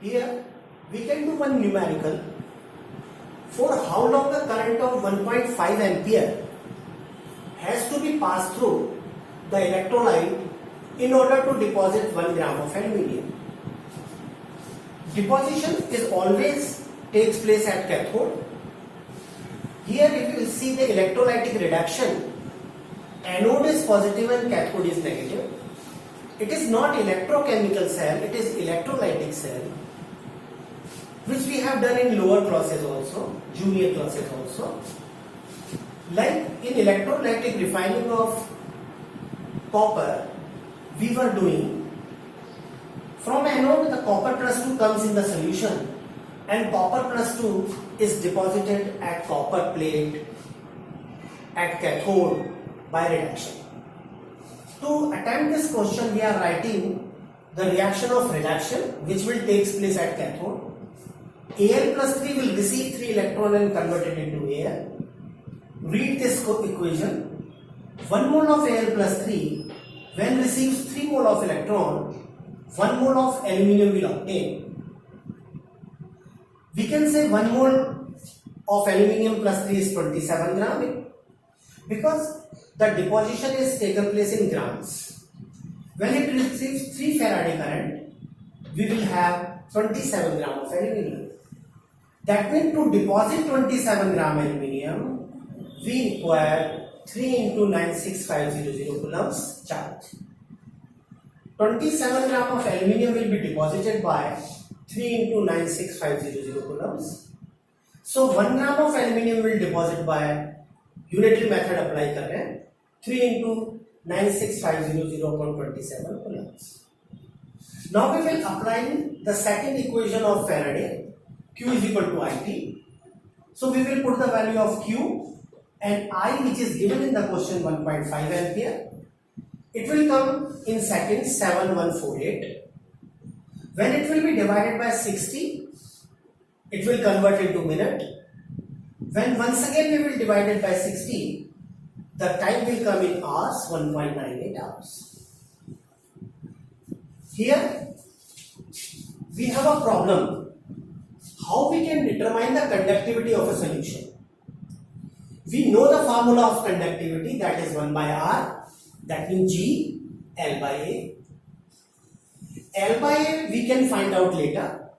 Here we can do one numerical for how long the current of 1.5 ampere has to be passed through the electrolyte in order to deposit 1 gram of aluminium. Deposition is always takes place at cathode. Here if you will see the electrolytic reduction, anode is positive and cathode is negative. It is not electrochemical cell, it is electrolytic cell, which we have done in lower classes also, junior classes also. Like in electrolytic refining of copper, we were doing from anode the copper plus 2 comes in the solution and copper plus 2 is deposited at copper plate at cathode by reduction. To attempt this question, we are writing the reaction of reduction which will take place at cathode. Al plus 3 will receive 3 electrons and convert it into Al. Read this equation. 1 mole of Al plus 3 when receives 3 mole of electron, 1 mole of aluminium will obtain. We can say 1 mole of aluminium plus 3 is 27 gram because the deposition is taken place in grams. When it receives 3 Faraday current, we will have 27 gram of aluminium. That means to deposit 27 gram aluminium, we require 3 into 96500 coulombs charge. 27 gram of aluminium will be deposited by 3 into 96500 coulombs. So 1 gram of aluminium will deposit by unitary method apply कर रहे हैं 3 into 96500 upon 27 coulombs. Now we will apply the second equation of Faraday. Q is equal to IT. So we will put the value of Q and I, which is given in the question, 1.5 ampere. It will come in seconds 7148. When it will be divided by 60, it will convert into minute. When once again we will divide it by 60, the time will come in hours, 1.98 hours. Here we have a problem. How we can determine the conductivity of a solution? We know the formula of conductivity, that is 1 by R, that means G, L by A. L by A we can find out later.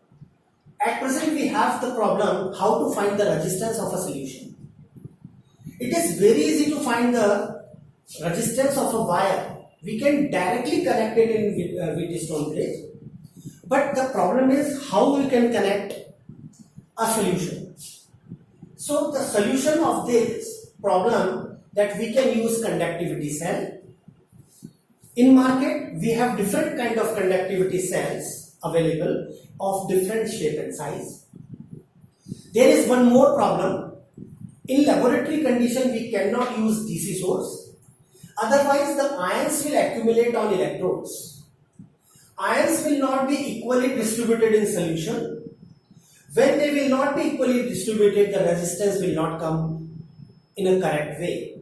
At present we have the problem how to find the resistance of a solution. It is very easy to find the resistance of a wire. We can directly connect it in Wheatstone bridge. But the problem is how we can connect a solution. So the solution of this problem that we can use conductivity cell. In market we have different kind of conductivity cells available of different shape and size. There is one more problem. In laboratory condition we cannot use DC source. Otherwise the ions will accumulate on electrodes. Ions will not be equally distributed in solution. When they will not be equally distributed, the resistance will not come in a correct way.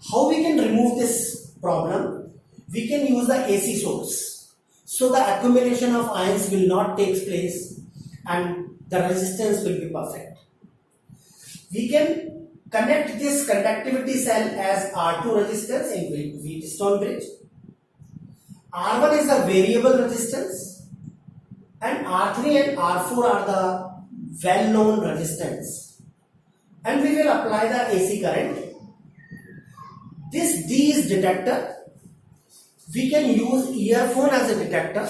How we can remove this problem? We can use the AC source. So the accumulation of ions will not take place and the resistance will be perfect. We can connect this conductivity cell as R2 resistance in Wheatstone bridge. R1 is a variable resistance and R3 and R4 are the well-known resistance. And we will apply the AC current. This D is detector. We can use earphone as a detector.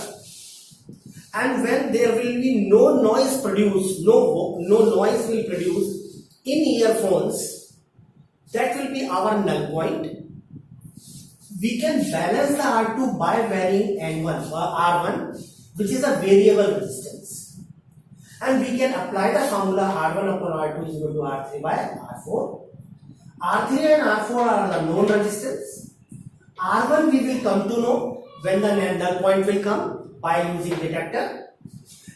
And when there will be no noise produced, no noise will produce in earphones, that will be our null point. We can balance the R2 by varying N1 or R1, which is a variable resistance. And we can apply the formula R1 upon R2 is equal to R3 by R4. R3 and R4 are the known resistance. R1 we will come to know when the null point will come by using detector.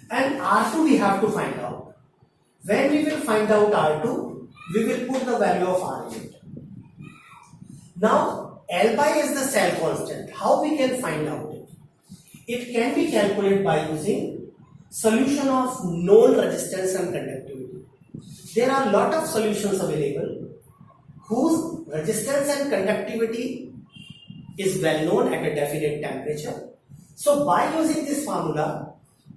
And R2 we have to find out. When we will find out R2, we will put the value of R in it. Now L pi is the cell constant. How we can find out it? It can be calculated by using solution of known resistance and conductivity. There are a lot of solutions available whose resistance and conductivity is well known at a definite temperature. So by using this formula,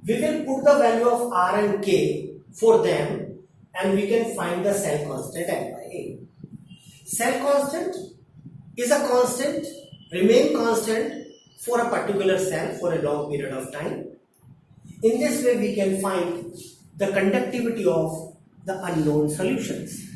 we will put the value of R and K for them and we can find the cell constant L by A. Cell constant is a constant, remain constant for a particular cell for a long period of time. In this way, we can find the conductivity of the unknown solutions.